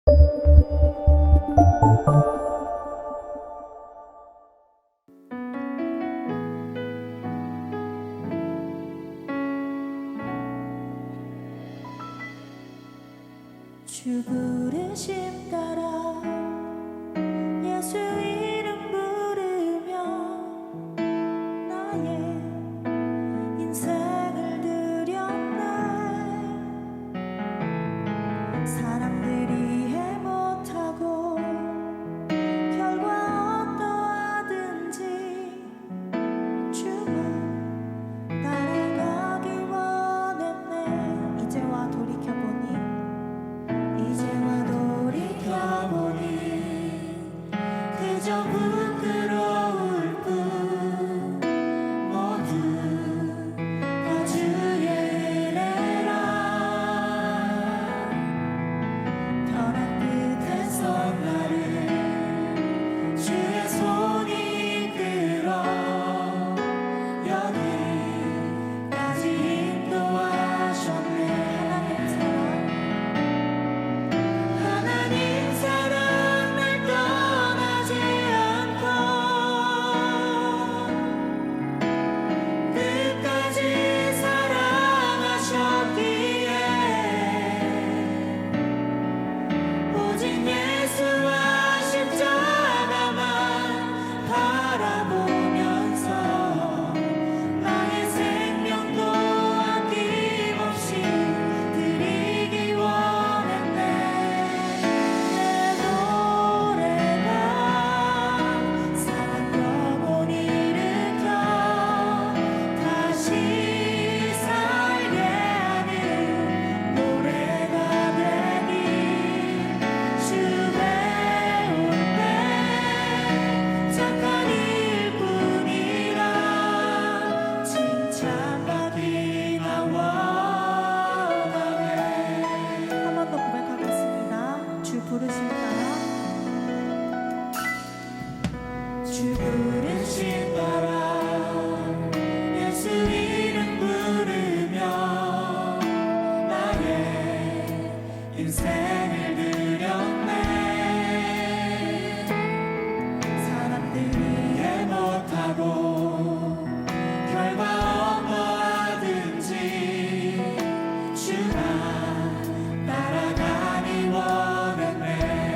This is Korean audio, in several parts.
주 부르심 따라 예수 이름 부르며 나의 인생을 드렸네. 사람들이 이해 못하고 결과 어떠하든지 주만 따라가기 원했네. 이제와 돌이켜보니 그저 부끄러울 뿐 모두 다 주의 은혜라. 변한 끝에서 나를 주의 손이 이끌어 여기까지 인도하셨네. 하나님 사랑 날 떠나지 않고 끝까지 사랑하셨기에 오직 예수와 십자가만 바라보면서 나의 생명도 아낌없이 드리기 원했네. 내 노래가 사랑 영혼 일으켜 다시 살게 하는 노래가 되니 주 배울 때 착한 일뿐이라 칭찬받기 나 원하네. 한 번 더 고백하겠습니다. 주 부르심 따라 주 부르심 따라 예수 이름 부르며 나의 인생을 드렸네. 사람들이 이해 못하고 결과 어떠하든지 주만 따라가기 원했네.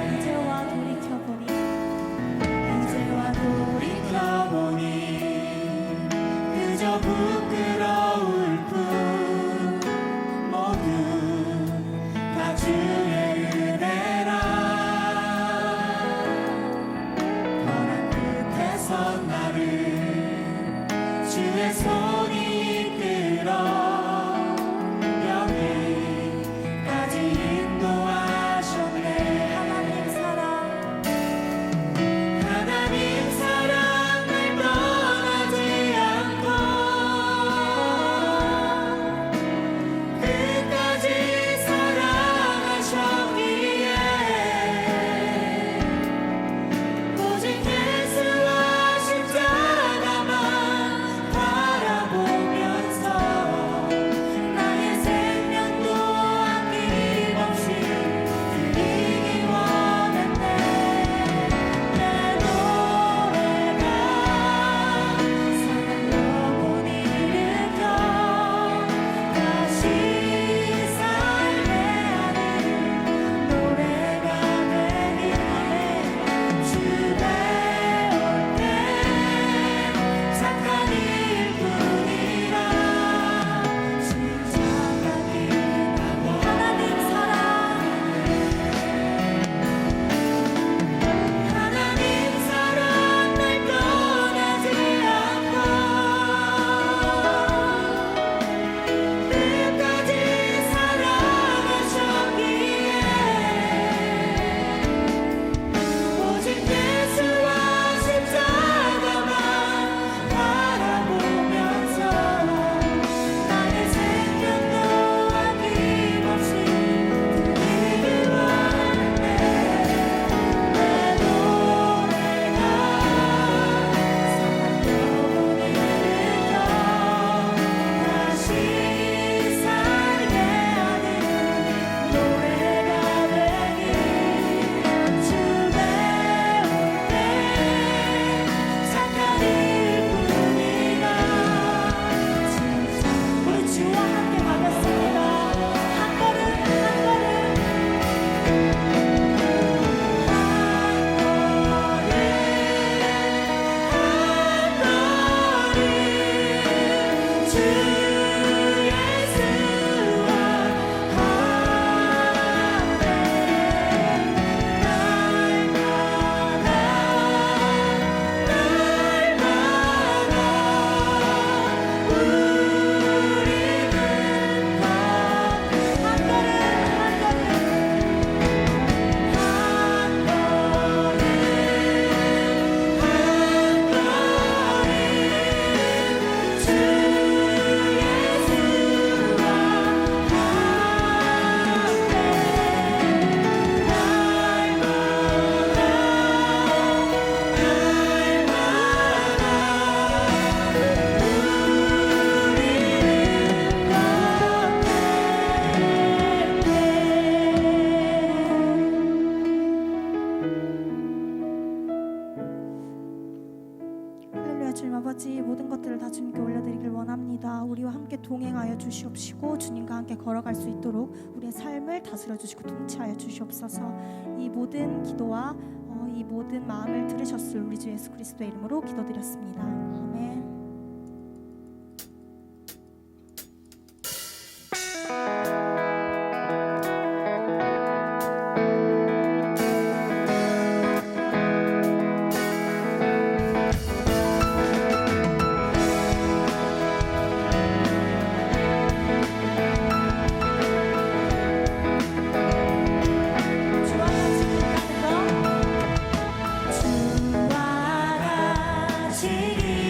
아버지, 모든 것들을 다 주님께 올려드리길 원합니다. 우리와 함께 동행하여 주시옵시고 주님과 함께 걸어갈 수 있도록 우리의 삶을 다스려 주시고 통치하여 주시옵소서. 이 모든 기도와 이 모든 마음을 들으셨을 우리 주 예수 그리스도의 이름으로 기도드렸습니다. 아멘. 주와 같이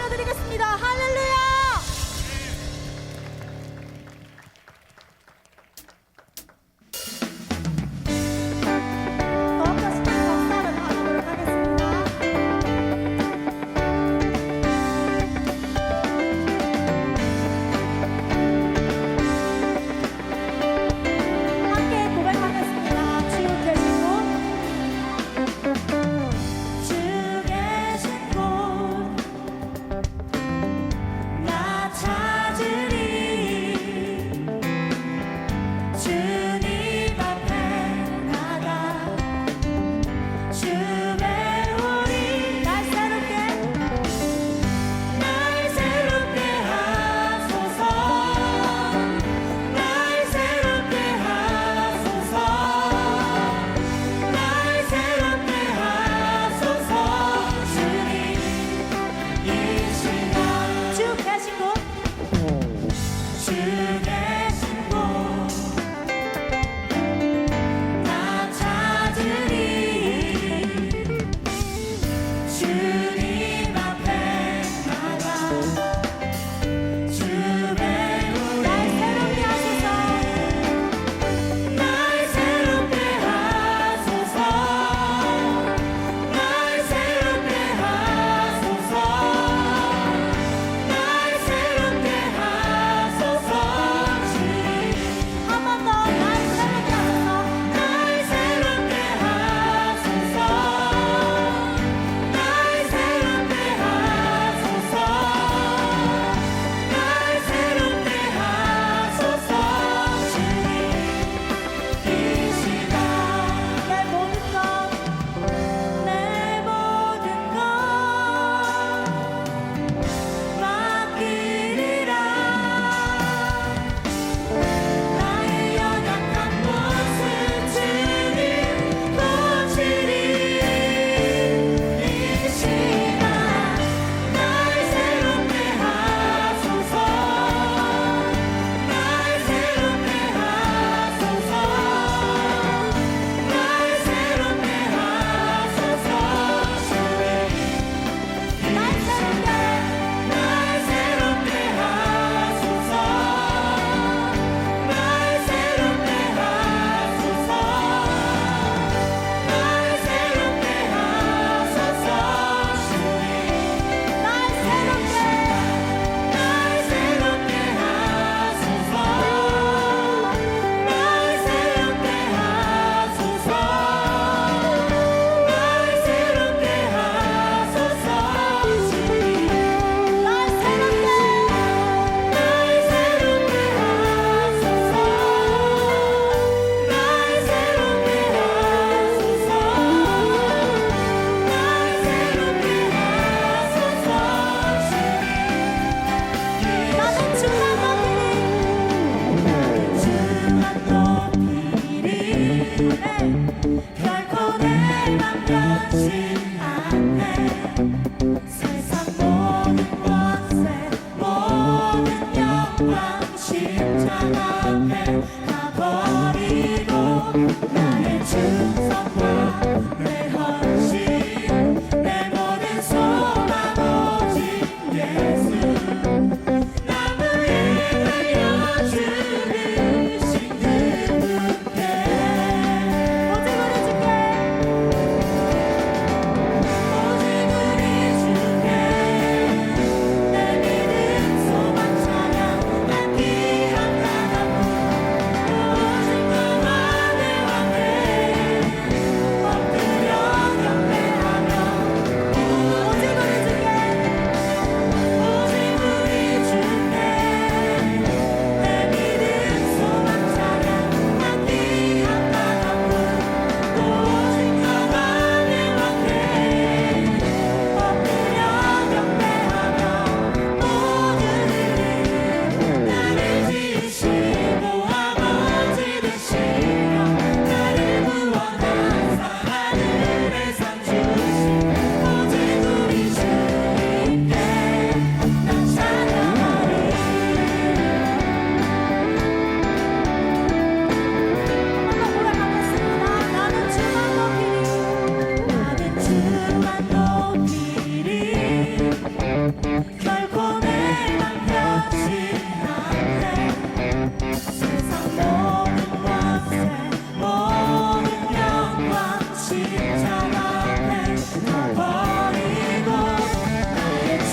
올려드리겠습니다. 할렐루야. 더 크신 박수를 받아보도록 하겠습니다. 함께 고백하겠습니다. 주 계신 곳, 주 계신 곳,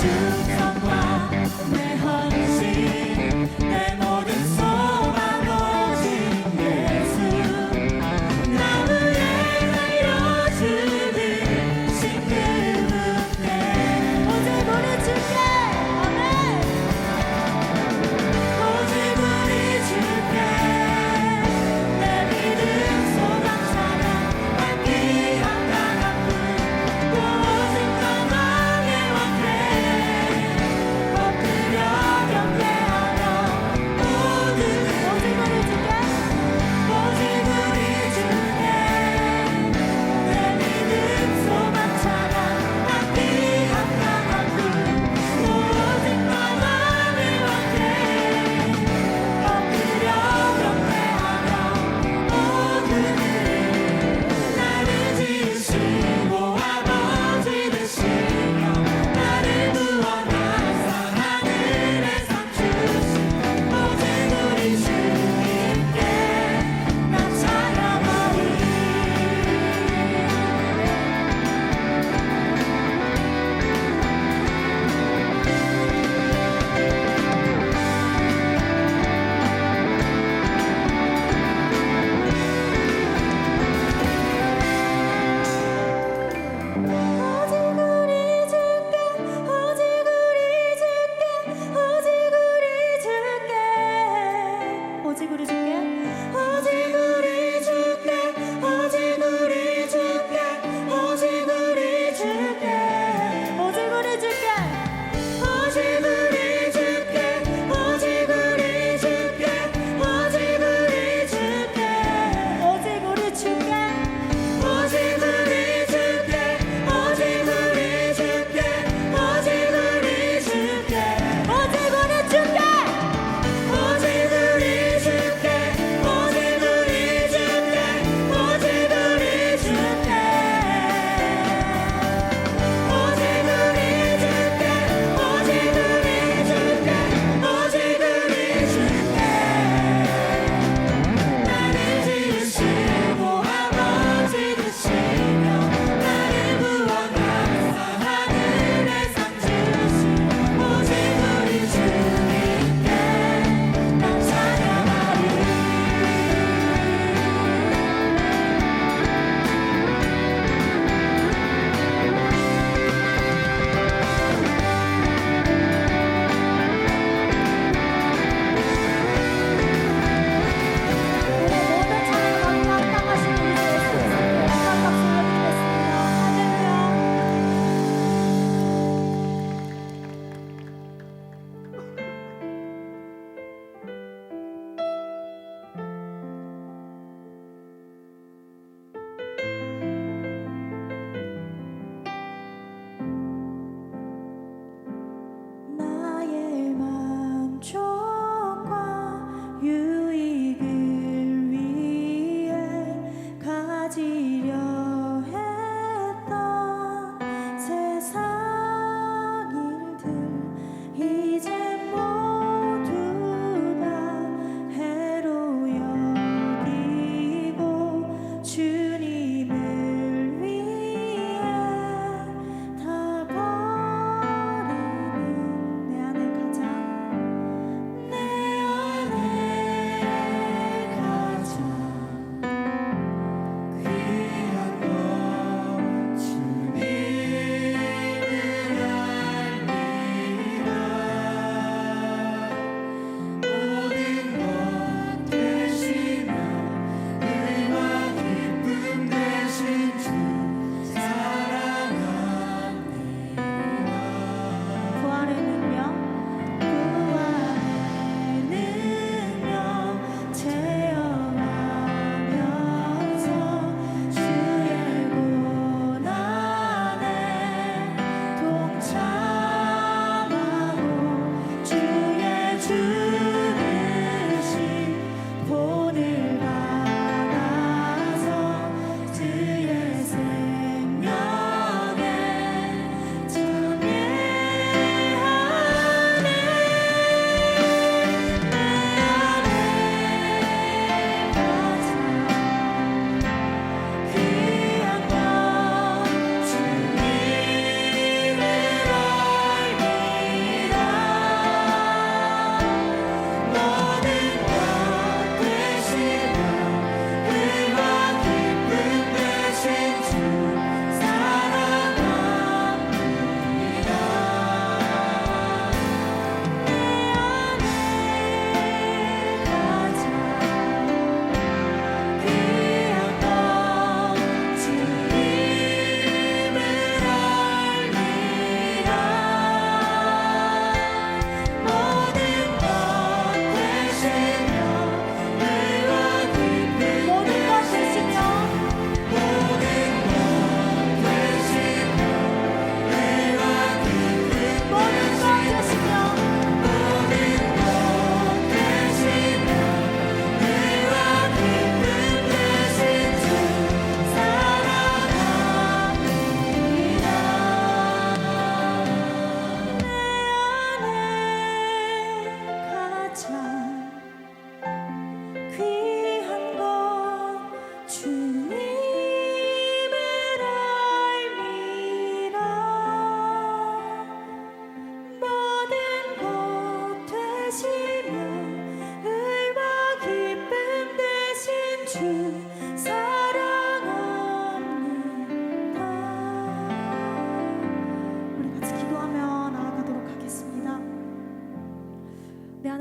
충성과 내 헌신 내 모든 소망 오직 예수 나 위에 날려주는 신그 은혜 오직 우리 주께 아멘 오직 우리 주께 내 믿음 소망 사랑 난 귀한 강한 분 또 오직 너만의 왕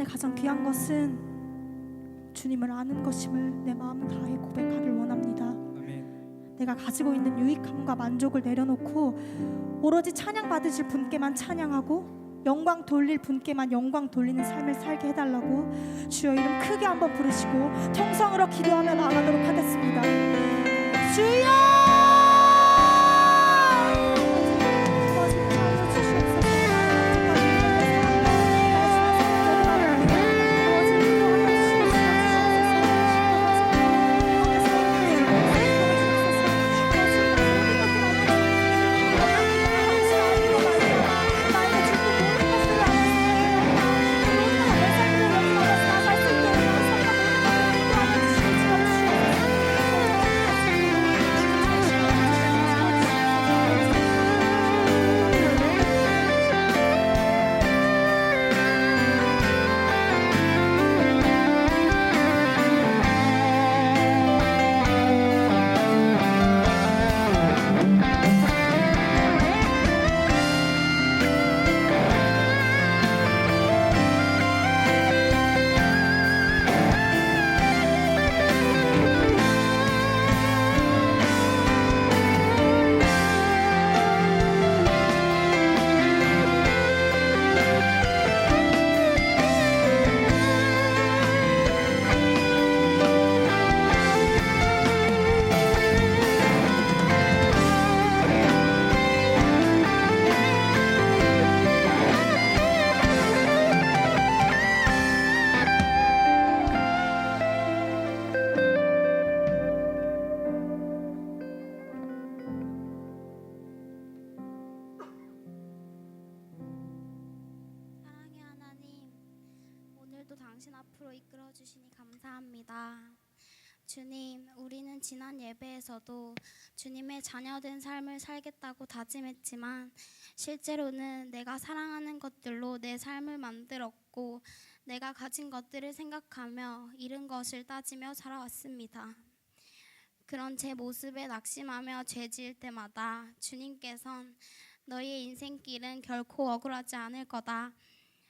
안에 가장 귀한 것은 주님을 아는 것임을 내 마음 다해 고백하길 원합니다. 아멘. 내가 가지고 있는 유익함과 만족을 내려놓고 오로지 찬양 받으실 분께만 찬양하고 영광 돌릴 분께만 영광 돌리는 삶을 살게 해달라고 주여 이름 크게 한번 부르시고 통성으로 기도하며 나아가도록 하겠습니다. 주여! 당신 앞으로 이끌어 주시니 감사합니다. 주님, 우리는 지난 예배에서도 주님의 자녀된 삶을 살겠다고 다짐했지만 실제로는 내가 사랑하는 것들로 내 삶을 만들었고 내가 가진 것들을 생각하며 잃은 것을 따지며 살아왔습니다. 그런 제 모습에 낙심하며 죄 지을 때마다 주님께선 너희의 인생길은 결코 억울하지 않을 거다.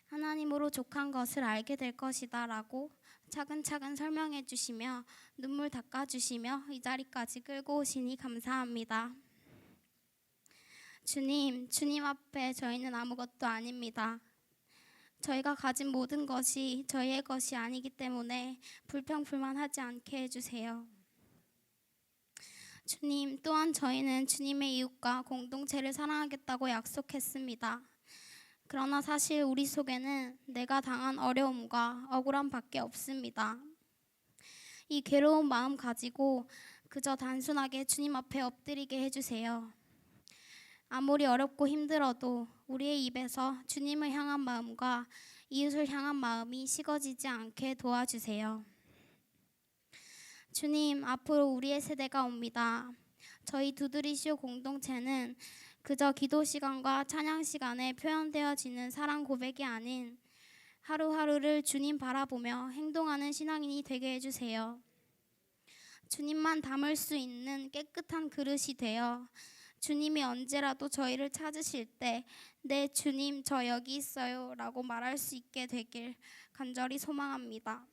하나님으로 족한 것을 알게 될 것이다 라고 차근차근 설명해 주시며 눈물 닦아 주시며 이 자리까지 끌고 오시니 감사합니다. 주님 앞에 저희는 아무것도 아닙니다. 저희가 가진 모든 것이 저희의 것이 아니기 때문에 불평불만하지 않게 해주세요. 주님, 또한 저희는 주님의 이웃과 공동체를 사랑하겠다고 약속했습니다. 그러나 사실 우리 속에는 내가 당한 어려움과 억울함 밖에 없습니다. 이 괴로운 마음 가지고 그저 단순하게 주님 앞에 엎드리게 해주세요. 아무리 어렵고 힘들어도 우리의 입에서 주님을 향한 마음과 이웃을 향한 마음이 식어지지 않게 도와주세요. 주님, 앞으로 우리의 세대가 옵니다. 저희 두드리시오 공동체는 그저 기도 시간과 찬양 시간에 표현되어지는 사랑 고백이 아닌 하루하루를 주님 바라보며 행동하는 신앙인이 되게 해주세요. 주님만 담을 수 있는 깨끗한 그릇이 되어 주님이 언제라도 저희를 찾으실 때 네 주님 저 여기 있어요 라고 말할 수 있게 되길 간절히 소망합니다.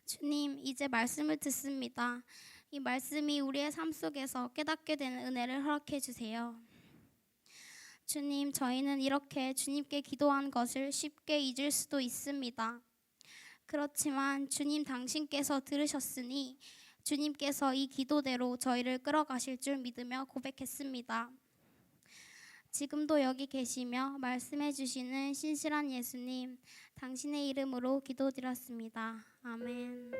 주님, 이제 말씀을 듣습니다. 이 말씀이 우리의 삶 속에서 깨닫게 되는 은혜를 허락해 주세요. 주님, 저희는 이렇게 주님께 기도한 것을 쉽게 잊을 수도 있습니다. 그렇지만 주님 당신께서 들으셨으니 주님께서 이 기도대로 저희를 끌어가실 줄 믿으며 고백했습니다. 지금도 여기 계시며 말씀해 주시는 신실한 예수님, 당신의 이름으로 기도드렸습니다. 아멘.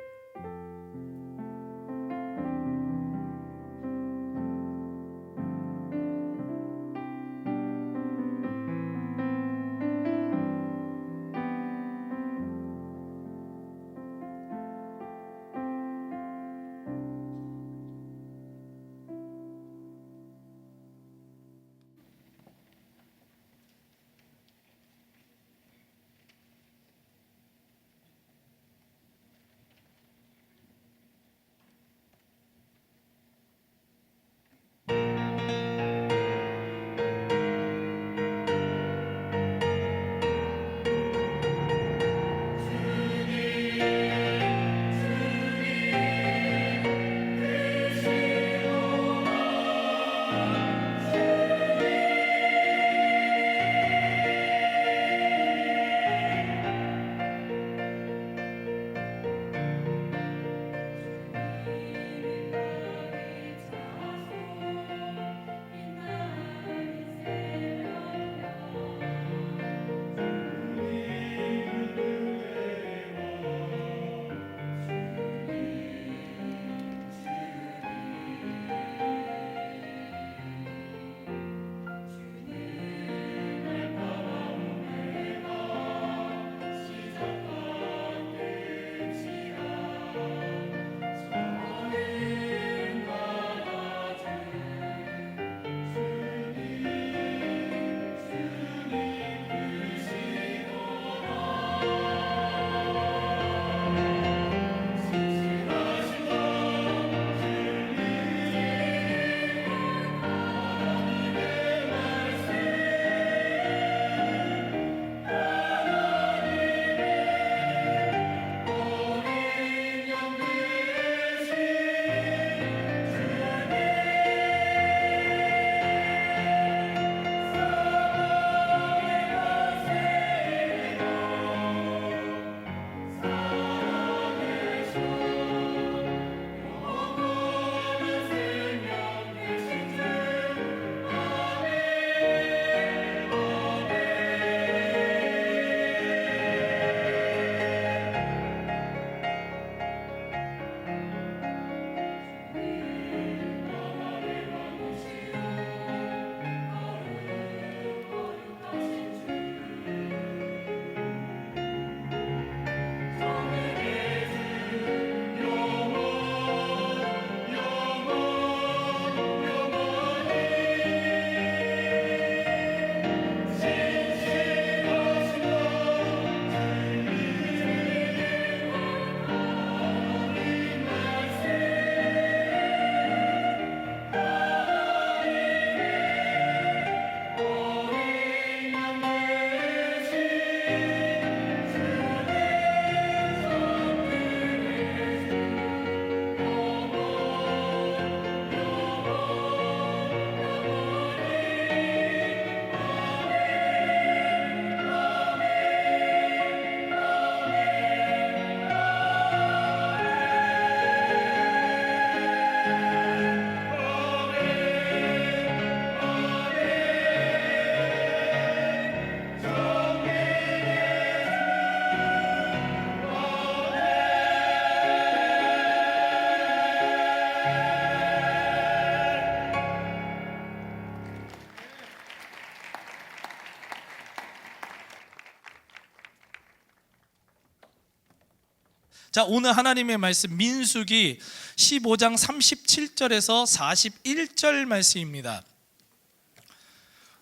자, 오늘 하나님의 말씀 민수기 15장 37절에서 41절 말씀입니다.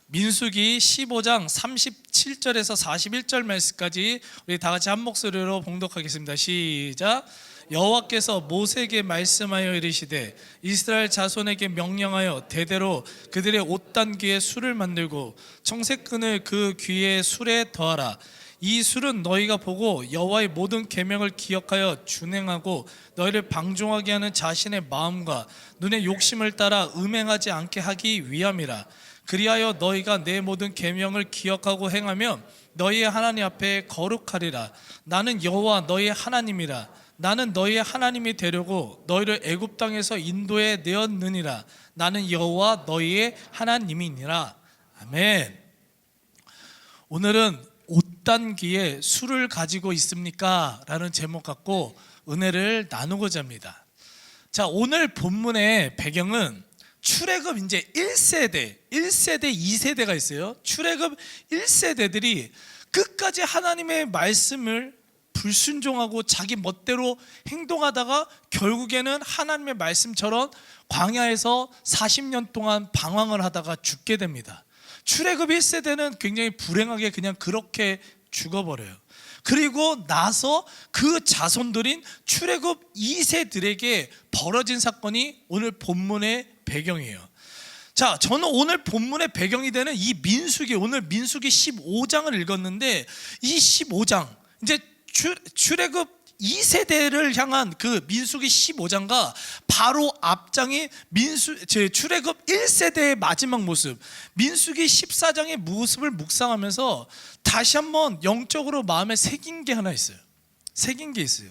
민수기 15장 37절에서 41절 말씀까지 우리 다 같이 한 목소리로 봉독하겠습니다. 시작. 여호와께서 모세에게 말씀하여 이르시되 이스라엘 자손에게 명령하여 대대로 그들의 옷단귀에 술을 만들고 청색끈을 그 귀에 술에 더하라. 이 술은 너희가 보고 여호와의 모든 계명을 기억하여 준행하고 너희를 방종하게 하는 자신의 마음과 눈의 욕심을 따라 음행하지 않게 하기 위함이라. 그리하여 너희가 내 모든 계명을 기억하고 행하면 너희의 하나님 앞에 거룩하리라. 나는 여호와 너희의 하나님이라. 나는 너희의 하나님이 되려고 너희를 애굽 땅에서 인도해 내었느니라. 나는 여호와 너희의 하나님이니라. 아멘. 오늘은 옷단귀에 술을 가지고 있습니까? 라는 제목 갖고 은혜를 나누고자 합니다. 자, 오늘 본문의 배경은 출애굽 이제 1세대, 2세대가 있어요. 출애굽 1세대들이 끝까지 하나님의 말씀을 불순종하고 자기 멋대로 행동하다가 결국에는 하나님의 말씀처럼 광야에서 40년 동안 방황을 하다가 죽게 됩니다. 출애굽 1세대는 굉장히 불행하게 그냥 그렇게 죽어버려요. 그리고 나서 그 자손들인 출애굽 2세들에게 벌어진 사건이 오늘 본문의 배경이에요. 자, 저는 오늘 본문의 배경이 되는 이 민수기, 오늘 민수기 15장을 읽었는데 이 15장 이제 출애굽 2세대를 향한 그 민수기 15장과 바로 앞장이 출애굽 1세대의 마지막 모습, 민수기 14장의 모습을 묵상하면서 다시 한번 영적으로 마음에 새긴 게 하나 있어요. 새긴 게 있어요.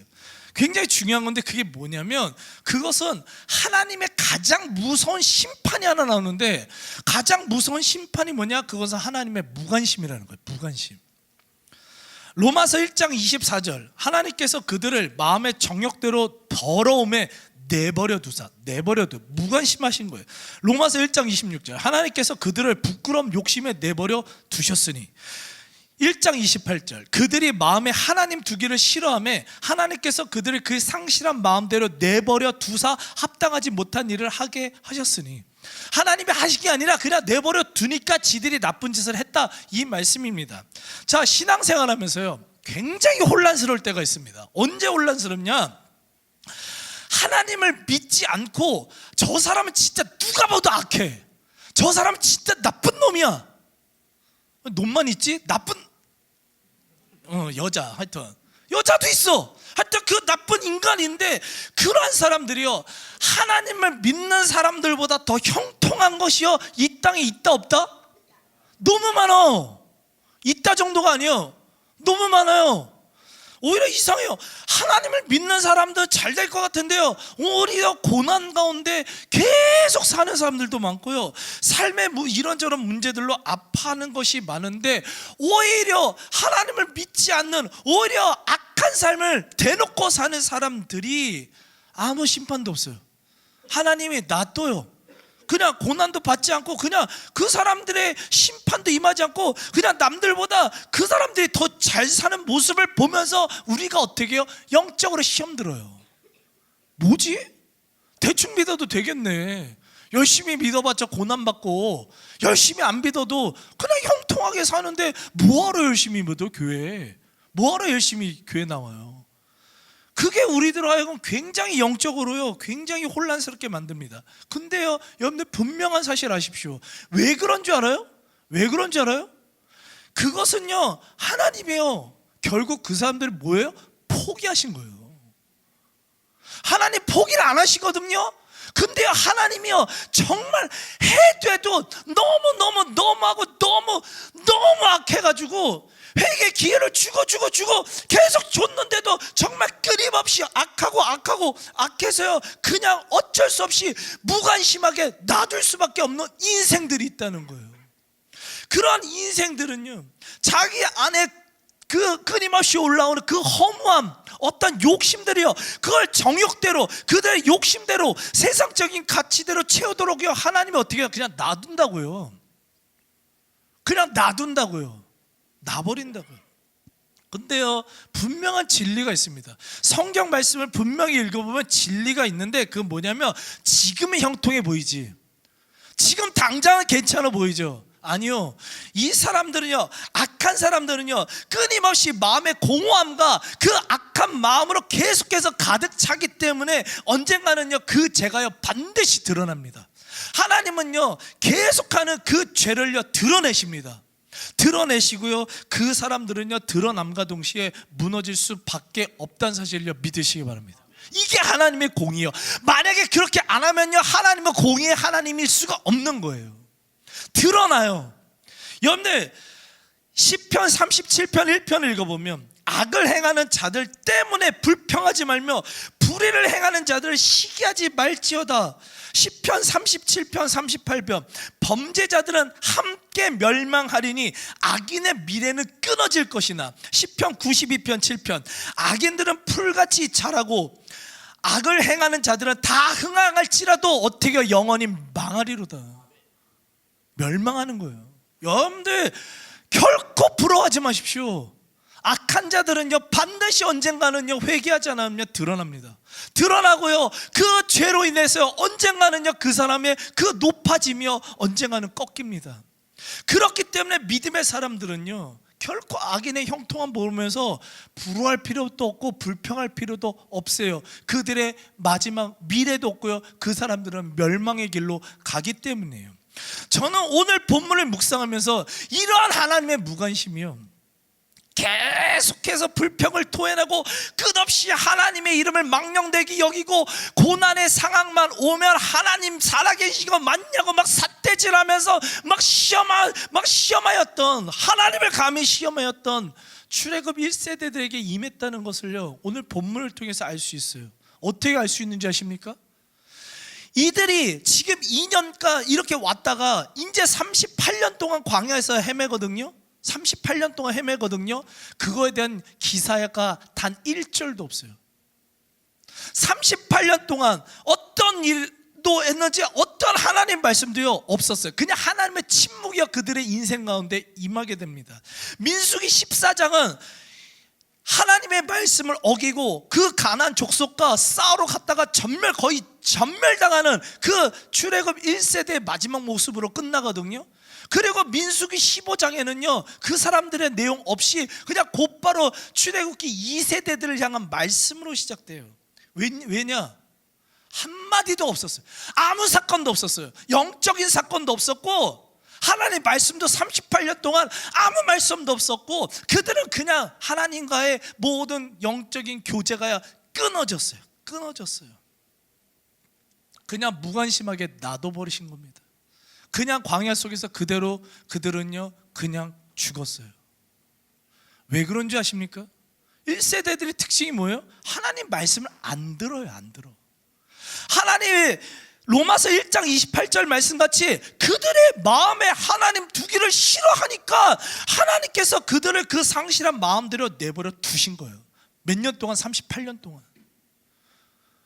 굉장히 중요한 건데 그게 뭐냐면 그것은 하나님의 가장 무서운 심판이 하나 나오는데 가장 무서운 심판이 뭐냐? 그것은 하나님의 무관심이라는 거예요. 무관심. 로마서 1장 24절 하나님께서 그들을 마음의 정욕대로 더러움에 내버려 무관심하신 거예요. 로마서 1장 26절 하나님께서 그들을 부끄러움 욕심에 내버려 두셨으니 1장 28절 그들이 마음에 하나님 두기를 싫어하며 하나님께서 그들을 그 상실한 마음대로 내버려 두사 합당하지 못한 일을 하게 하셨으니 하나님이 하신 게 아니라 그냥 내버려 두니까 지들이 나쁜 짓을 했다, 이 말씀입니다. 자, 신앙생활 하면서요 굉장히 혼란스러울 때가 있습니다. 언제 혼란스럽냐? 하나님을 믿지 않고 저 사람은 진짜 누가 봐도 악해, 저 사람은 진짜 나쁜 놈이야. 놈만 있지? 나쁜 여자, 하여튼 여자도 있어. 하여튼 그 나쁜 인간인데 그러한 사람들이요 하나님을 믿는 사람들보다 더 형통한 것이요 이 땅에 있다 없다? 너무 많아. 있다 정도가 아니에요. 너무 많아요. 오히려 이상해요. 하나님을 믿는 사람들 잘 될 것 같은데요 오히려 고난 가운데 계속 사는 사람들도 많고요 삶의 이런저런 문제들로 아파하는 것이 많은데 오히려 하나님을 믿지 않는 오히려 악한 삶을 대놓고 사는 사람들이 아무 심판도 없어요. 하나님이 놔둬요. 그냥 고난도 받지 않고 그냥 그 사람들의 심판도 임하지 않고 그냥 남들보다 그 사람들이 더 잘 사는 모습을 보면서 우리가 어떻게 해요? 영적으로 시험 들어요. 뭐지? 대충 믿어도 되겠네. 열심히 믿어봤자 고난받고 열심히 안 믿어도 그냥 형통하게 사는데 뭐하러 열심히 믿어 교회? 뭐하러 열심히 교회 나와요? 그게 우리들 하여금 굉장히 영적으로요 굉장히 혼란스럽게 만듭니다. 근데요 여러분들 분명한 사실 아십시오. 왜 그런 줄 알아요? 왜 그런 줄 알아요? 그것은요 하나님이요 결국 그 사람들을 뭐예요? 포기하신 거예요. 하나님 포기를 안 하시거든요. 근데요 하나님이요 정말 해도 너무하고 너무 악해가지고 회개 기회를 주고 계속 줬는데도 정말 끊임없이 악해서요 그냥 어쩔 수 없이 무관심하게 놔둘 수밖에 없는 인생들이 있다는 거예요. 그러한 인생들은요 자기 안에 그 끊임없이 올라오는 그 허무함, 어떤 욕심들이요 그걸 정욕대로 그들의 욕심대로 세상적인 가치대로 채우도록요 하나님이 어떻게 해요? 그냥 놔둔다고요. 놔버린다고요. 근데요, 분명한 진리가 있습니다. 성경 말씀을 분명히 읽어보면 진리가 있는데, 그건 뭐냐면 지금의 형통해 보이지, 지금 당장은 괜찮아 보이죠? 아니요, 이 사람들은요, 악한 사람들은요, 끊임없이 마음의 공허함과 그 악한 마음으로 계속해서 가득 차기 때문에 언젠가는요, 그 죄가요 반드시 드러납니다. 하나님은요, 계속하는 그 죄를요 드러내십니다. 드러내시고요, 그 사람들은요 드러남과 동시에 무너질 수밖에 없다는 사실을 믿으시기 바랍니다. 이게 하나님의 공의예요. 만약에 그렇게 안 하면요, 하나님은 공의의 하나님일 수가 없는 거예요. 드러나요. 여러분들 시편 37편 1편을 읽어보면, 악을 행하는 자들 때문에 불평하지 말며 불의를 행하는 자들을 시기하지 말지어다. 시편 37편 38편, 범죄자들은 함께 멸망하리니 악인의 미래는 끊어질 것이나, 시편 92편 7편, 악인들은 풀같이 자라고 악을 행하는 자들은 다 흥황할지라도 어떻게 영원히 망하리로다. 멸망하는 거예요. 여러분들 결코 부러워하지 마십시오. 악한 자들은요 반드시 언젠가는요 회개하지 않으면 드러납니다. 드러나고요, 그 죄로 인해서 언젠가는요 그 사람의 그 높아지며 언젠가는 꺾입니다. 그렇기 때문에 믿음의 사람들은요 결코 악인의 형통함 보면서 부러워할 필요도 없고 불평할 필요도 없어요. 그들의 마지막 미래도 없고요, 그 사람들은 멸망의 길로 가기 때문이에요. 저는 오늘 본문을 묵상하면서 이러한 하나님의 무관심이요, 계속해서 불평을 토해내고 끝없이 하나님의 이름을 망령되게 여기고 고난의 상황만 오면 하나님 살아계시고 맞냐고 막 삿대질하면서 막 시험하였던, 하나님을 감히 시험하였던 출애굽 1세대들에게 임했다는 것을요 오늘 본문을 통해서 알 수 있어요. 어떻게 알 수 있는지 아십니까? 이들이 지금 2년간 이렇게 왔다가 이제 38년 동안 광야에서 헤매거든요. 38년 동안 헤매거든요. 그거에 대한 기사가 단 1절도 없어요. 38년 동안 어떤 일도 했는지 어떤 하나님 말씀도요 없었어요. 그냥 하나님의 침묵이요 그들의 인생 가운데 임하게 됩니다. 민수기 14장은 하나님의 말씀을 어기고 그 가나안 족속과 싸우러 갔다가 거의 전멸당하는 그 출애굽 1세대의 마지막 모습으로 끝나거든요. 그리고 민수기 15장에는요 그 사람들의 내용 없이 그냥 곧바로 출애굽기 2세대들을 향한 말씀으로 시작돼요. 왜냐? 한마디도 없었어요. 아무 사건도 없었어요. 영적인 사건도 없었고 하나님의 말씀도 38년 동안 아무 말씀도 없었고, 그들은 그냥 하나님과의 모든 영적인 교제가 끊어졌어요. 그냥 무관심하게 놔둬버리신 겁니다. 그냥 광야 속에서 그대로 그들은요 그냥 죽었어요. 왜 그런지 아십니까? 1세대들의 특징이 뭐예요? 하나님 말씀을 안 들어요. 하나님의 로마서 1장 28절 말씀같이 그들의 마음에 하나님 두기를 싫어하니까 하나님께서 그들을 그 상실한 마음대로 내버려 두신 거예요. 몇 년 동안? 38년 동안.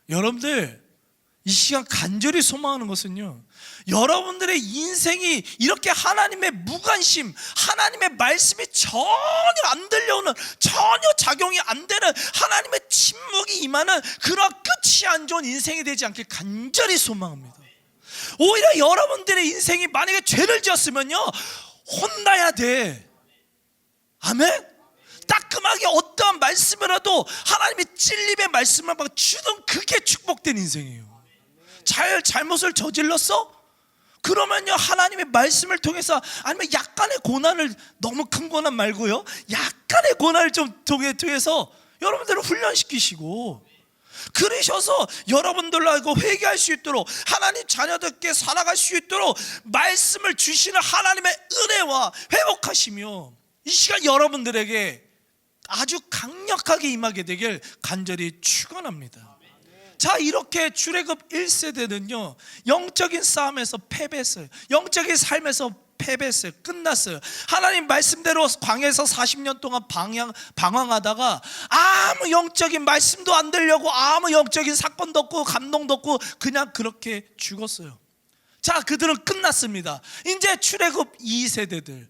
여러분들 이 시간 간절히 소망하는 것은요, 여러분들의 인생이 이렇게 하나님의 무관심, 하나님의 말씀이 전혀 안 들려오는, 전혀 작용이 안 되는 하나님의 침묵이 임하는 그런 끝이 안 좋은 인생이 되지 않길 간절히 소망합니다. 오히려 여러분들의 인생이 만약에 죄를 지었으면요 혼나야 돼. 아멘? 따끔하게 어떠한 말씀이라도 하나님의 찔림의 말씀을 막 주는, 그게 축복된 인생이에요. 잘못을 저질렀어? 그러면요 하나님의 말씀을 통해서, 아니면 약간의 고난을, 너무 큰 고난 말고요 약간의 고난을 좀 통해서 여러분들을 훈련시키시고, 그러셔서 여러분들하고 회개할 수 있도록, 하나님 자녀들께 살아갈 수 있도록 말씀을 주시는 하나님의 은혜와 회복하시며 이 시간 여러분들에게 아주 강력하게 임하게 되길 간절히 축원합니다. 자, 이렇게 출애굽 1세대는요 영적인 싸움에서 패배했어요. 영적인 삶에서 패배했어요. 끝났어요. 하나님 말씀대로 광야에서 40년 동안 방황하다가 아무 영적인 말씀도 안 들려고, 아무 영적인 사건도 없고 감동도 없고 그냥 그렇게 죽었어요. 자, 그들은 끝났습니다. 이제 출애굽 2세대들이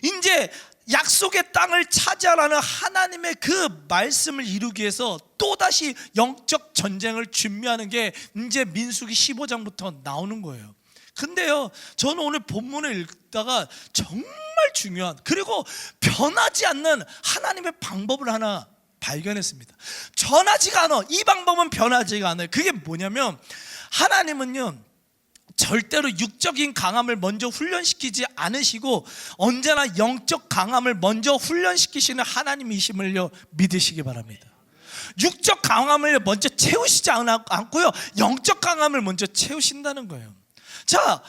이제 약속의 땅을 차지하라는 하나님의 그 말씀을 이루기 위해서 또다시 영적 전쟁을 준비하는 게 이제 민수기 15장부터 나오는 거예요. 근데요, 저는 오늘 본문을 읽다가 정말 중요한, 그리고 변하지 않는 하나님의 방법을 하나 발견했습니다. 변하지가 않아. 이 방법은 변하지가 않아요. 그게 뭐냐면, 하나님은요 절대로 육적인 강함을 먼저 훈련시키지 않으시고 언제나 영적 강함을 먼저 훈련시키시는 하나님이심을요 믿으시기 바랍니다. 육적 강함을 먼저 채우시지 않고요, 영적 강함을 먼저 채우신다는 거예요. 자,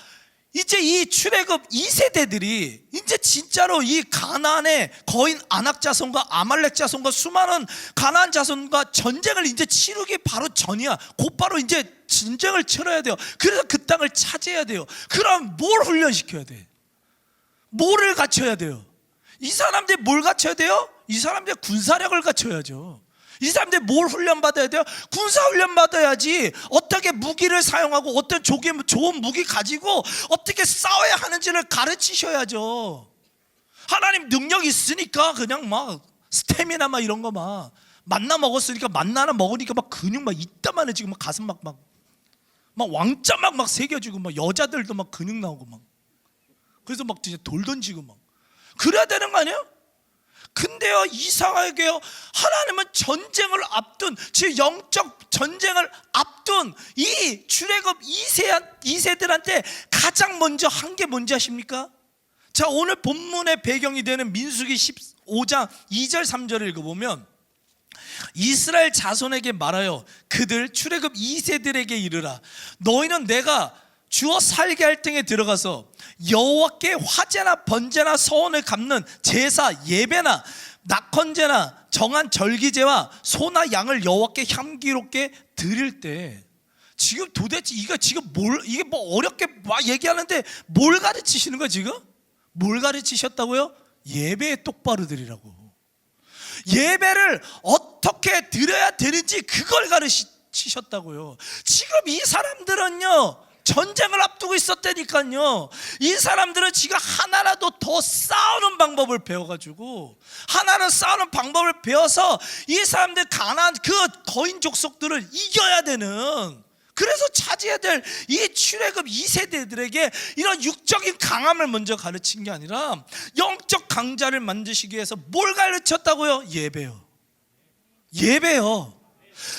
이제 이 출애굽 2세대들이 이제 진짜로 이 가나안의 거인 아낙 자손과 아말렉 자손과 수많은 가나안 자손과 전쟁을 이제 치르기 바로 전이야. 곧바로 이제 전쟁을 치러야 돼요. 그래서 그 땅을 차지해야 돼요. 그럼 뭘 훈련시켜야 돼? 뭐를 갖춰야 돼요? 이 사람들이 뭘 갖춰야 돼요? 이 사람들이 군사력을 갖춰야죠. 이 사람들이 뭘 훈련받아야 돼요? 군사 훈련 받아야지. 어떻게 무기를 사용하고 어떤 좋은 무기 가지고 어떻게 싸워야 하는지를 가르치셔야죠. 하나님 능력이 있으니까 그냥 막 스태미나 막 이런 거 막 만나 먹었으니까 만나나 먹으니까 막 근육 막 이따만해지고 막 가슴 막 왕자 막 새겨지고 막 여자들도 막 근육 나오고 막 그래서 막 진짜 돌 던지고 막 그래야 되는 거 아니에요? 근데요, 이상하게요, 하나님은 전쟁을 앞둔, 즉 영적 전쟁을 앞둔 이 출애굽 2세들한테 가장 먼저 한 게 뭔지 아십니까? 자, 오늘 본문의 배경이 되는 민수기 15장 2절 3절을 읽어보면, 이스라엘 자손에게 말하여 그들 출애굽 2세들에게 이르라. 너희는 내가 주어 살게 할 등에 들어가서 여호와께 화제나 번제나 서원을 갚는 제사 예배나 낙헌제나 정한 절기제와 소나 양을 여호와께 향기롭게 드릴 때, 지금 도대체 이게 뭐 어렵게 막 얘기하는데 뭘 가르치시는 거야? 지금 뭘 가르치셨다고요? 예배 똑바로 드리라고. 예배를 어떻게 드려야 되는지 그걸 가르치셨다고요. 지금 이 사람들은요 전쟁을 앞두고 있었다니까요. 이 사람들은 지금 하나라도 더 싸우는 방법을 배워가지고, 하나는 싸우는 방법을 배워서 이 사람들 가나안 그 거인 족속들을 이겨야 되는, 그래서 차지해야 될 이 출애굽 2세대들에게 이런 육적인 강함을 먼저 가르친 게 아니라 영적 강자를 만드시기 위해서 뭘 가르쳤다고요? 예배요. 예배요.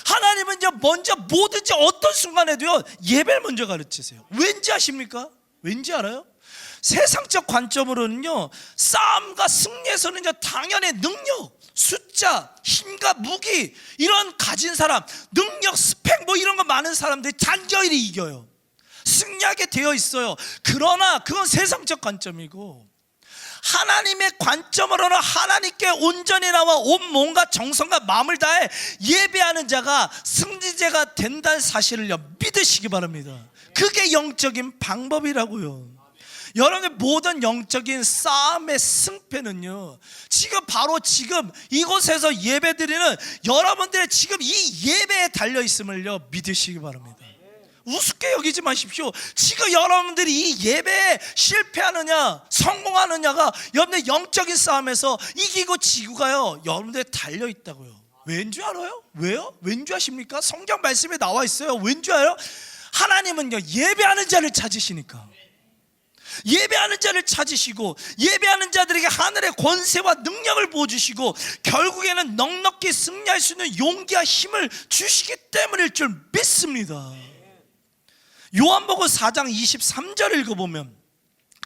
하나님은 이제 먼저 뭐든지 어떤 순간에도요 예배를 먼저 가르치세요. 왠지 아십니까? 왠지 알아요? 세상적 관점으로는요 싸움과 승리에서는요 당연히 능력, 숫자, 힘과 무기 이런 가진 사람, 능력, 스펙 뭐 이런 거 많은 사람들이 단결히 이겨요. 승리하게 되어 있어요. 그러나 그건 세상적 관점이고, 하나님의 관점으로는 하나님께 온전히 나와 온 몸과 정성과 마음을 다해 예배하는 자가 승리자가 된다는 사실을요 믿으시기 바랍니다. 그게 영적인 방법이라고요. 여러분의 모든 영적인 싸움의 승패는요 바로 지금 이곳에서 예배드리는 여러분들의 지금 이 예배에 달려있음을요 믿으시기 바랍니다. 우습게 여기지 마십시오. 지금 여러분들이 이 예배에 실패하느냐 성공하느냐가 여러분의 영적인 싸움에서 이기고 지고가요 여러분들에 달려있다고요. 왠지 알아요? 왜요? 왠지 아십니까? 성경 말씀에 나와 있어요. 왠지 알아요? 하나님은요 예배하는 자를 찾으시니까, 예배하는 자를 찾으시고 예배하는 자들에게 하늘의 권세와 능력을 부어주시고 결국에는 넉넉히 승리할 수 있는 용기와 힘을 주시기 때문일 줄 믿습니다. 요한복음 4장 23절 읽어보면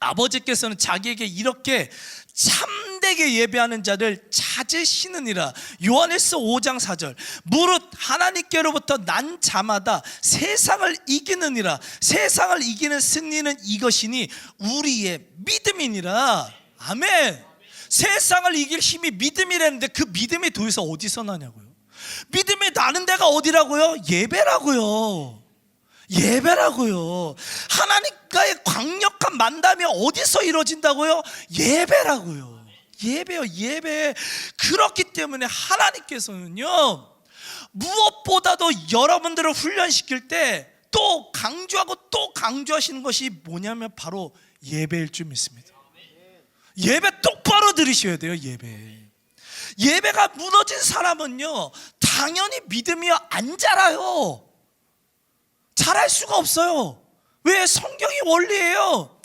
아버지께서는 자기에게 이렇게 참되게 예배하는 자를 찾으시느니라. 요한일서 5장 4절 무릇 하나님께로부터 난 자마다 세상을 이기느니라. 세상을 이기는 승리는 이것이니 우리의 믿음이니라. 아멘. 세상을 이길 힘이 믿음이라는데 그 믿음이 도대체 어디서 나냐고요? 믿음이 나는 데가 어디라고요? 예배라고요. 예배라고요. 하나님과의 강력한 만남이 어디서 이루어진다고요? 예배라고요. 예배요, 예배. 그렇기 때문에 하나님께서는요 무엇보다도 여러분들을 훈련시킬 때 또 강조하고 또 강조하시는 것이 뭐냐면 바로 예배일 줄 믿습니다. 예배 똑바로 드려. 들으셔야 돼요. 예배가 무너진 사람은요, 당연히 믿음이 안 자라요. 자랄 수가 없어요. 왜? 성경이 원리예요.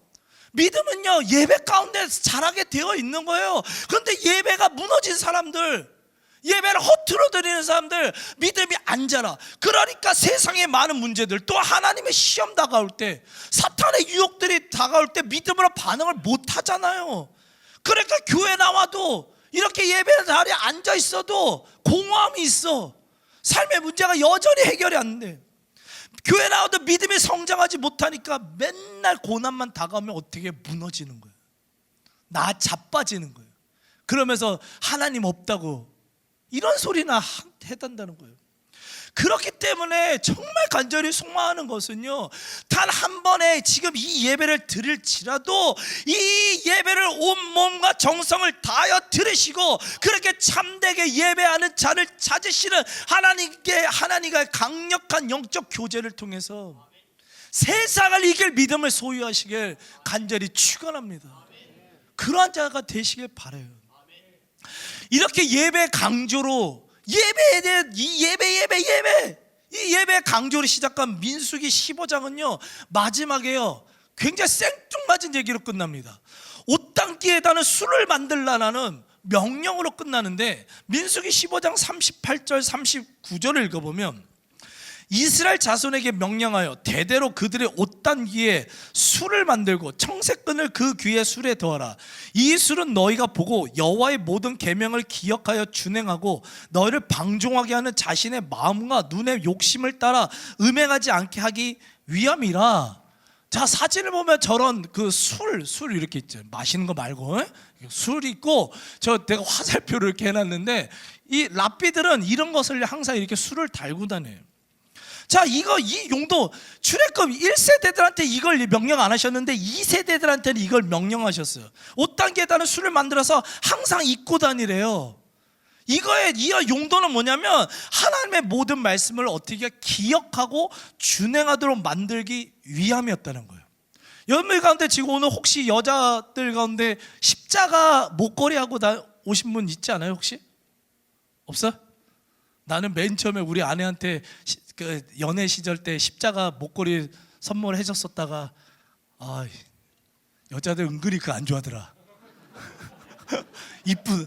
믿음은요, 예배 가운데 자라게 되어 있는 거예요. 그런데 예배가 무너진 사람들, 예배를 허투루 드리는 사람들, 믿음이 안 자라. 그러니까 세상의 많은 문제들, 또 하나님의 시험 다가올 때, 사탄의 유혹들이 다가올 때 믿음으로 반응을 못 하잖아요. 그러니까 교회 나와도, 이렇게 예배 자리에 앉아 있어도 공허함이 있어. 삶의 문제가 여전히 해결이 안 돼. 교회 나와도 믿음이 성장하지 못하니까 맨날 고난만 다가오면 어떻게 무너지는 거예요. 나 자빠지는 거예요. 그러면서 하나님 없다고 이런 소리나 해단다는 거예요. 그렇기 때문에 정말 간절히 소망하는 것은요, 단 한 번에 지금 이 예배를 드릴지라도 이 예배를 온 몸과 정성을 다하여 들으시고 그렇게 참되게 예배하는 자를 찾으시는 하나님과 강력한 영적 교제를 통해서 세상을 이길 믿음을 소유하시길 간절히 축원합니다. 그러한 자가 되시길 바라요. 이렇게 예배 강조로 예배에 대해 이 예배 강조를 시작한 민수기 15장은요 마지막에요 굉장히 생뚱맞은 얘기로 끝납니다. 옷 당기에다는 술을 만들라는 명령으로 끝나는데, 민수기 15장 38절 39절을 읽어보면 이스라엘 자손에게 명령하여 대대로 그들의 옷단기에 술을 만들고 청색끈을 그 귀에 술에 더하라. 이 술은 너희가 보고 여호와의 모든 계명을 기억하여 준행하고 너희를 방종하게 하는 자신의 마음과 눈의 욕심을 따라 음행하지 않게 하기 위함이라. 자, 사진을 보면 저런 그 술 이렇게 있죠. 마시는 거 말고 술 있고, 내가 화살표를 이렇게 해놨는데 이 랍비들은 이런 것을 항상 이렇게 술을 달고 다녀요. 자, 이 용도 출애굽 1세대들한테 이걸 명령 안 하셨는데 2세대들한테는 이걸 명령하셨어요. 옷단기에다는 술을 만들어서 항상 입고 다니래요. 이 용도는 뭐냐면 하나님의 모든 말씀을 어떻게 기억하고 준행하도록 만들기 위함이었다는 거예요. 여러분들 가운데 지금 오늘 혹시 여자들 가운데 십자가 목걸이 하고 오신 분 있지 않아요? 혹시? 없어? 나는 맨 처음에 우리 아내한테 그 연애 시절 때 십자가 목걸이 선물해 줬었다가 여자들 은근히 그거 안 좋아하더라. 이쁜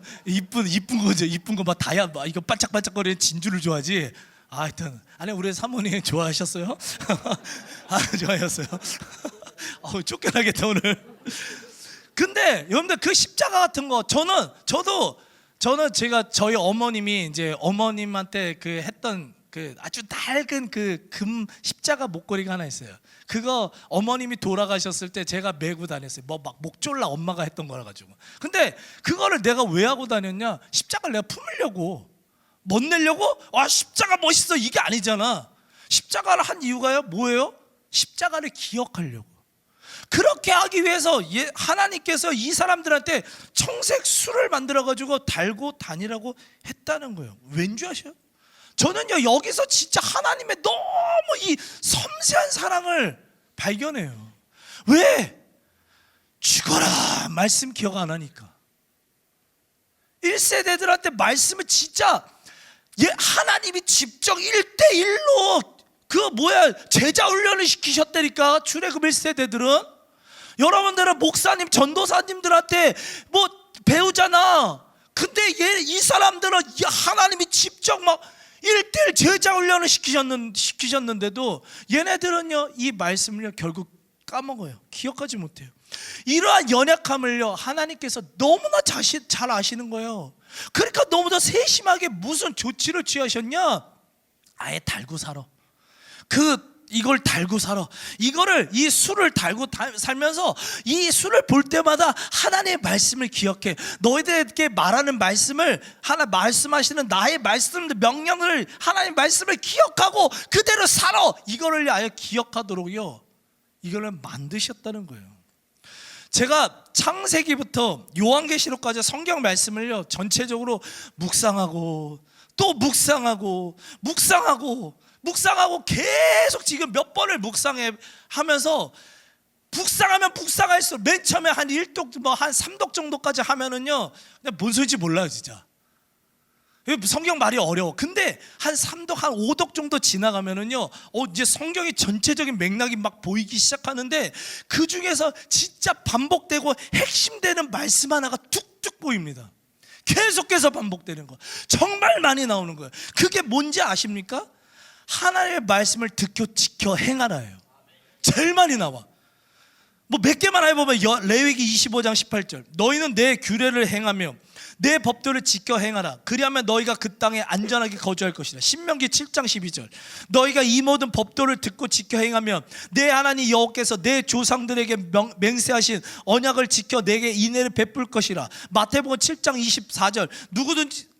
거죠. 이쁜 거 막 다야 막 이거 반짝반짝거리는 진주를 좋아하지. 하여튼 아니 우리 사모님 좋아하셨어요? 좋아하셨어요. 쫓겨나겠다 오늘. 근데 여러분들 그 십자가 같은 거 저는 제가 저희 어머님이 이제 어머님한테 그 했던 그 아주 낡은 그 금 십자가 목걸이가 하나 있어요. 그거 어머님이 돌아가셨을 때 제가 메고 다녔어요. 뭐 막 목졸라 엄마가 했던 거라 가지고. 근데 그거를 내가 왜 하고 다녔냐? 십자가를 내가 품으려고. 못 내려고? 십자가 멋있어 이게 아니잖아. 십자가를 한 이유가요? 뭐예요? 십자가를 기억하려고. 그렇게 하기 위해서 하나님께서 이 사람들한테 청색 술을 만들어 가지고 달고 다니라고 했다는 거예요. 왠지 아셔요? 저는요 여기서 진짜 하나님의 너무 이 섬세한 사랑을 발견해요. 왜? 죽어라 말씀 기억 안 하니까. 1세대들한테 말씀을 진짜 하나님이 직접 1대1로 제자 훈련을 시키셨다니까. 출애굽 1세대들은 여러분들은 목사님 전도사님들한테 뭐 배우잖아. 근데 이 사람들은 하나님이 직접 막 1대1 제자 훈련을 시키셨는데도 얘네들은요 이 말씀을요 결국 까먹어요. 기억하지 못해요. 이러한 연약함을요 하나님께서 너무나 잘 아시는 거예요. 그러니까 너무나 세심하게 무슨 조치를 취하셨냐? 아예 달고 살아. 이걸 달고 살아. 이 술을 달고 살면서 이 술을 볼 때마다 하나님의 말씀을 기억해. 너희들에게 말하는 말씀을 말씀하시는 나의 말씀들 명령을 하나님의 말씀을 기억하고 그대로 살아. 이거를 아예 기억하도록요 이거를 만드셨다는 거예요. 제가 창세기부터 요한계시록까지 성경 말씀을요 전체적으로 묵상하고 또 묵상하고 계속 지금 몇 번을 묵상해 하면서 묵상하면 묵상할수록 맨 처음에 한 1독 뭐 한 3독 정도까지 하면은요 그냥 뭔 소리인지 몰라요 진짜. 성경 말이 어려워. 근데 한 3독 한 5독 정도 지나가면은요 이제 성경의 전체적인 맥락이 막 보이기 시작하는데 그 중에서 진짜 반복되고 핵심되는 말씀 하나가 툭툭 보입니다. 계속해서 반복되는 거 정말 많이 나오는 거예요. 그게 뭔지 아십니까? 하나님의 말씀을 듣고 지켜 행하라예요. 제일 많이 나와. 뭐 몇 개만 해보면 레위기 25장 18절 너희는 내 규례를 행하며 내 법도를 지켜 행하라. 그리하면 너희가 그 땅에 안전하게 거주할 것이다. 신명기 7장 12절 너희가 이 모든 법도를 듣고 지켜 행하면 내 하나님 여호와께서 내 조상들에게 맹세하신 언약을 지켜 내게 인애를 베풀 것이라. 마태복음 7장 24절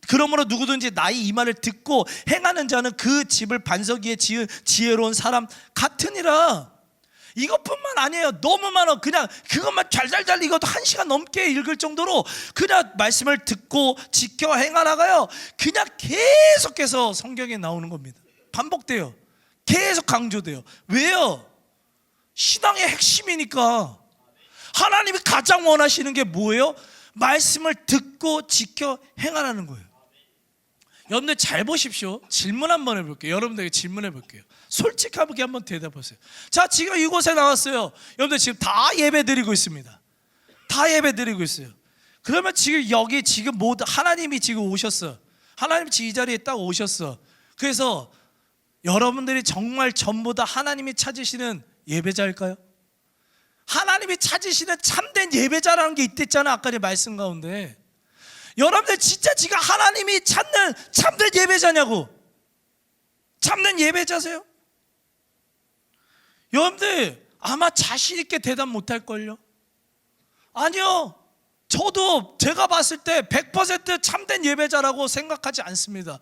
그러므로 누구든지 나의 이 말을 듣고 행하는 자는 그 집을 반석 위에 지은 지혜로운 사람 같으니라. 이것뿐만 아니에요. 너무 많아. 그냥 그것만 잘잘잘 읽어도 1시간 넘게 읽을 정도로 그냥 말씀을 듣고 지켜 행하라가요 그냥 계속해서 성경에 나오는 겁니다. 반복돼요. 계속 강조돼요. 왜요? 신앙의 핵심이니까. 하나님이 가장 원하시는 게 뭐예요? 말씀을 듣고 지켜 행하라는 거예요. 여러분들 잘 보십시오. 질문 한번 해볼게요. 여러분들에게 질문해 볼게요. 솔직하게 한번 대답하세요. 자, 지금 이곳에 나왔어요. 여러분들 지금 다 예배 드리고 있습니다. 다 예배 드리고 있어요. 그러면 지금 여기 지금 모두 하나님이 지금 오셨어. 하나님이 지금 이 자리에 딱 오셨어. 그래서 여러분들이 정말 전부 다 하나님이 찾으시는 예배자일까요? 하나님이 찾으시는 참된 예배자라는 게 있댔잖아. 아까 내 말씀 가운데. 여러분들 진짜 지금 하나님이 찾는 참된 예배자냐고. 참된 예배자세요? 여러분들 아마 자신 있게 대답 못할걸요? 아니요. 저도 제가 봤을 때 100% 참된 예배자라고 생각하지 않습니다.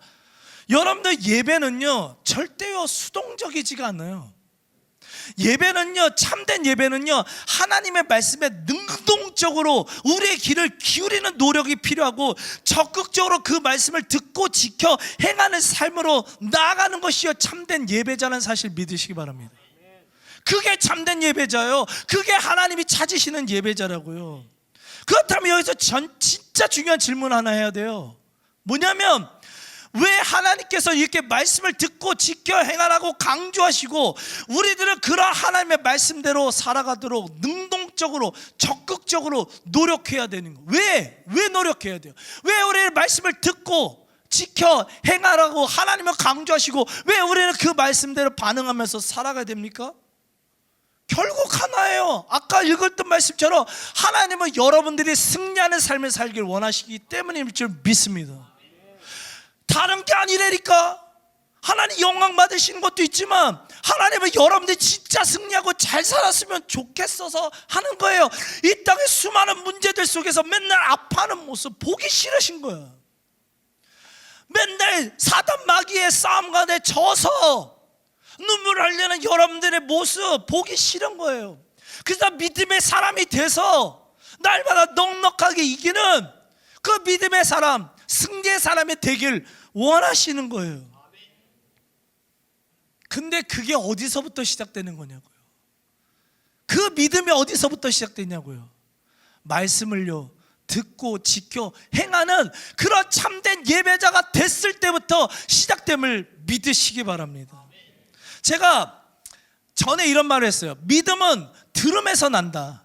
여러분들 예배는요 절대요 수동적이지가 않아요. 예배는요 참된 예배는요 하나님의 말씀에 능동적으로 우리의 귀를 기울이는 노력이 필요하고 적극적으로 그 말씀을 듣고 지켜 행하는 삶으로 나아가는 것이요 참된 예배자는 사실 믿으시기 바랍니다. 그게 참된 예배자요. 그게 하나님이 찾으시는 예배자라고요. 그렇다면 여기서 진짜 중요한 질문 하나 해야 돼요. 뭐냐면 왜 하나님께서 이렇게 말씀을 듣고 지켜 행하라고 강조하시고 우리들은 그런 하나님의 말씀대로 살아가도록 능동적으로 적극적으로 노력해야 되는 거? 왜 노력해야 돼요? 왜 우리는 말씀을 듣고 지켜 행하라고 하나님을 강조하시고 왜 우리는 그 말씀대로 반응하면서 살아가야 됩니까? 결국 하나예요. 아까 읽었던 말씀처럼 하나님은 여러분들이 승리하는 삶을 살길 원하시기 때문일 줄 믿습니다. 다른 게 아니라니까. 하나님 영광 받으시는 것도 있지만 하나님은 여러분들이 진짜 승리하고 잘 살았으면 좋겠어서 하는 거예요. 이 땅의 수많은 문제들 속에서 맨날 아파하는 모습 보기 싫으신 거야. 맨날 사단 마귀의 싸움 가운데 져서 눈물 흘리는 여러분들의 모습 보기 싫은 거예요. 그래서 믿음의 사람이 돼서 날마다 넉넉하게 이기는 그 믿음의 사람, 승리의 사람이 되길 원하시는 거예요. 근데 그게 어디서부터 시작되는 거냐고요. 그 믿음이 어디서부터 시작되냐고요. 말씀을요 듣고 지켜 행하는 그런 참된 예배자가 됐을 때부터 시작됨을 믿으시기 바랍니다. 제가 전에 이런 말을 했어요. 믿음은 들음에서 난다.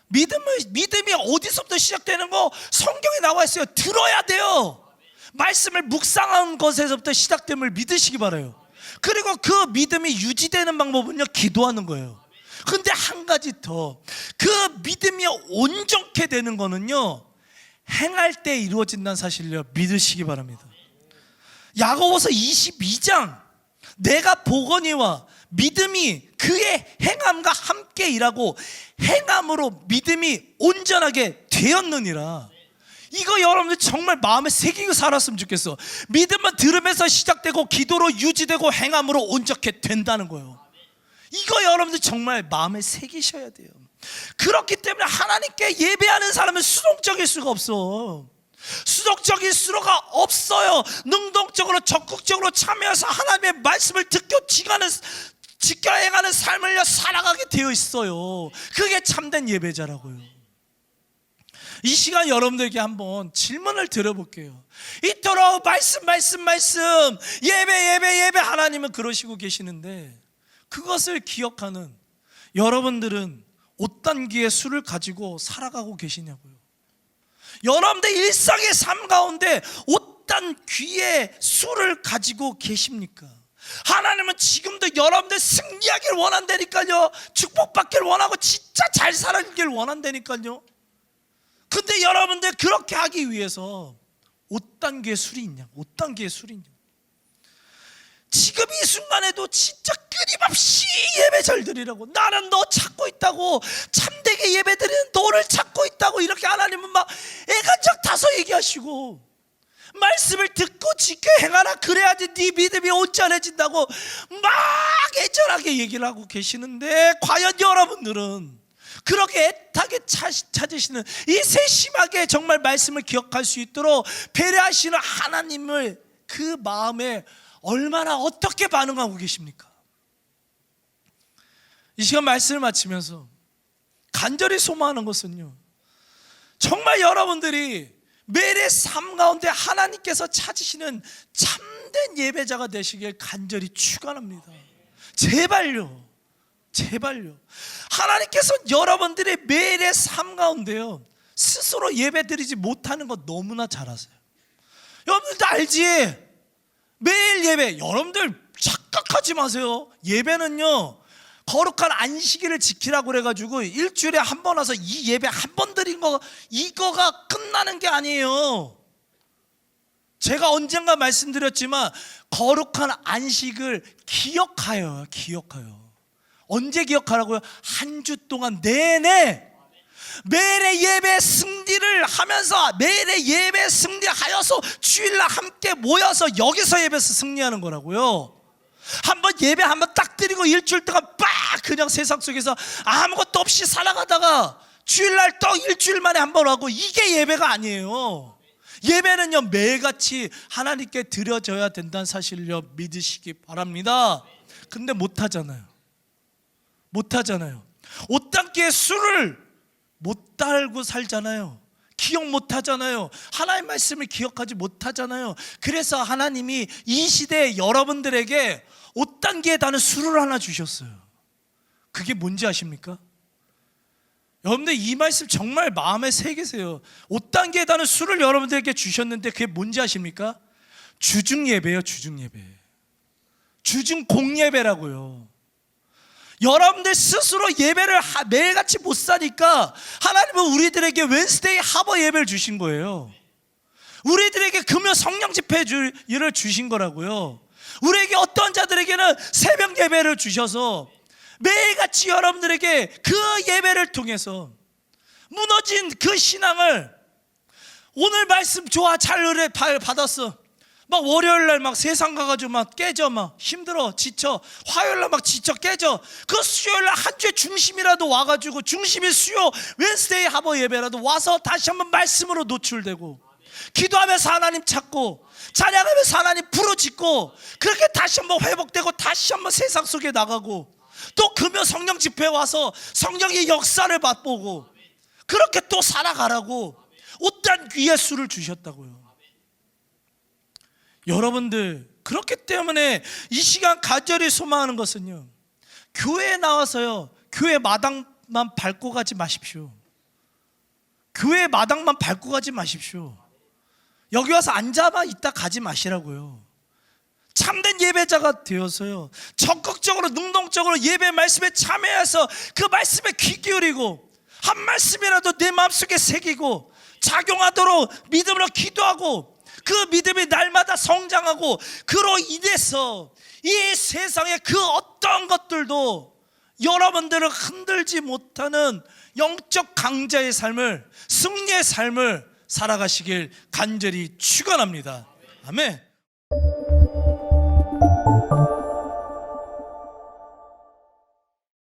믿음이 어디서부터 시작되는 거 성경에 나와 있어요. 들어야 돼요. 말씀을 묵상한 것에서부터 시작됨을 믿으시기 바라요. 그리고 그 믿음이 유지되는 방법은요 기도하는 거예요. 근데 한 가지 더, 그 믿음이 온전케 되는 거는요 행할 때 이루어진다는 사실을 믿으시기 바랍니다. 야고보서 22장 내가 보거니와 믿음이 그의 행함과 함께 일하고 행함으로 믿음이 온전하게 되었느니라. 이거 여러분들 정말 마음에 새기고 살았으면 좋겠어. 믿음은 들음에서 시작되고 기도로 유지되고 행함으로 온전케 된다는 거예요. 이거 여러분들 정말 마음에 새기셔야 돼요. 그렇기 때문에 하나님께 예배하는 사람은 수동적일 수가 없어. 수동적일 수가 없어요. 능동적으로 적극적으로 참여해서 하나님의 말씀을 듣고 지켜 행하는 삶을 살아가게 되어 있어요. 그게 참된 예배자라고요. 이 시간 여러분들에게 한번 질문을 드려볼게요. 이토록 말씀 예배 하나님은 그러시고 계시는데 그것을 기억하는 여러분들은 어떤 술을 가지고 살아가고 계시냐고요. 여러분들 일상의 삶 가운데 어떤 귀의 술을 가지고 계십니까? 하나님은 지금도 여러분들 승리하기를 원한다니까요. 축복받기를 원하고 진짜 잘 살아가기를 원한다니까요. 근데 여러분들 그렇게 하기 위해서 어떤 귀의 술이 있냐? 어떤 귀의 술이 있냐? 지금 이 순간에도 진짜 끊임없이 예배 잘 드리라고, 나는 너 찾고 있다고, 참되게 예배 드리는 너를 찾고 있다고, 이렇게 하나님은 막 애간장 타서 얘기하시고, 말씀을 듣고 지켜 행하라, 그래야지 네 믿음이 온전해진다고 막 애절하게 얘기를 하고 계시는데, 과연 여러분들은 그렇게 애타게 찾으시는 이 세심하게 정말 말씀을 기억할 수 있도록 배려하시는 하나님을 그 마음에 얼마나 어떻게 반응하고 계십니까? 이 시간 말씀을 마치면서 간절히 소망하는 것은요, 정말 여러분들이 매일의 삶 가운데 하나님께서 찾으시는 참된 예배자가 되시길 간절히 축원합니다. 제발요, 제발요. 하나님께서 여러분들의 매일의 삶 가운데요 스스로 예배드리지 못하는 거 너무나 잘 아세요. 여러분들도 알지? 매일 예배, 여러분들 착각하지 마세요. 예배는요 거룩한 안식일을 지키라고 그래가지고 일주일에 한 번 와서 이 예배 한 번 드린 거 이거가 끝나는 게 아니에요. 제가 언젠가 말씀드렸지만 거룩한 안식을 기억하여요. 언제 기억하라고요? 한 주 동안 내내 매일의 예배 승리를 하면서, 매일의 예배 승리하여서 주일날 함께 모여서 여기서 예배에서 승리하는 거라고요. 한번 예배 한번 딱 드리고 일주일 동안 빡 그냥 세상 속에서 아무것도 없이 살아가다가 주일날 또 일주일 만에 한번 하고, 이게 예배가 아니에요. 예배는요 매일같이 하나님께 드려져야 된다는 사실을 믿으시기 바랍니다. 근데 못하잖아요. 옷단기에 술을 못 달고 살잖아요. 기억 못하잖아요. 하나님의 말씀을 기억하지 못하잖아요. 그래서 하나님이 이 시대에 여러분들에게 옷단기에 다는 술을 하나 주셨어요. 그게 뭔지 아십니까? 여러분들 이 말씀 정말 마음에 새기세요. 옷단기에 다는 술을 여러분들에게 주셨는데 그게 뭔지 아십니까? 주중예배예요. 주중 공예배라고요. 여러분들 스스로 예배를 매일같이 못 사니까 하나님은 우리들에게 웬스데이 하버 예배를 주신 거예요. 우리들에게 금요 성령 집회를 주신 거라고요. 우리에게 어떤 자들에게는 새벽 예배를 주셔서 매일같이 여러분들에게 그 예배를 통해서 무너진 그 신앙을, 오늘 말씀 좋아 잘 은혜 받았어, 막 월요일날 막 세상 가가지고 막 깨져, 막 힘들어 지쳐, 화요일날 막 지쳐 깨져, 그 수요일날 한 주의 중심이라도 와가지고, 중심이 수요 웬스데이 하버 예배라도 와서 다시 한번 말씀으로 노출되고, 기도하면서 하나님 찾고, 찬양하면서 하나님 부르짖고, 그렇게 다시 한번 회복되고, 다시 한번 세상 속에 나가고, 또 금요 성령 집회에 와서 성령의 역사를 맛보고, 그렇게 또 살아가라고 옷단 귀의 술을 주셨다고요. 여러분들 그렇기 때문에 이 시간 간절히 소망하는 것은요, 교회에 나와서요 교회 마당만 밟고 가지 마십시오. 교회 마당만 밟고 가지 마십시오. 여기 와서 앉아만 있다 가지 마시라고요. 참된 예배자가 되어서요 적극적으로 능동적으로 예배 말씀에 참여해서 그 말씀에 귀 기울이고, 한 말씀이라도 내 마음속에 새기고 작용하도록 믿음으로 기도하고, 그 믿음이 날마다 성장하고, 그로 인해서 이 세상의 그 어떤 것들도 여러분들을 흔들지 못하는 영적 강자의 삶을, 승리의 삶을 살아가시길 간절히 축원합니다. 아멘.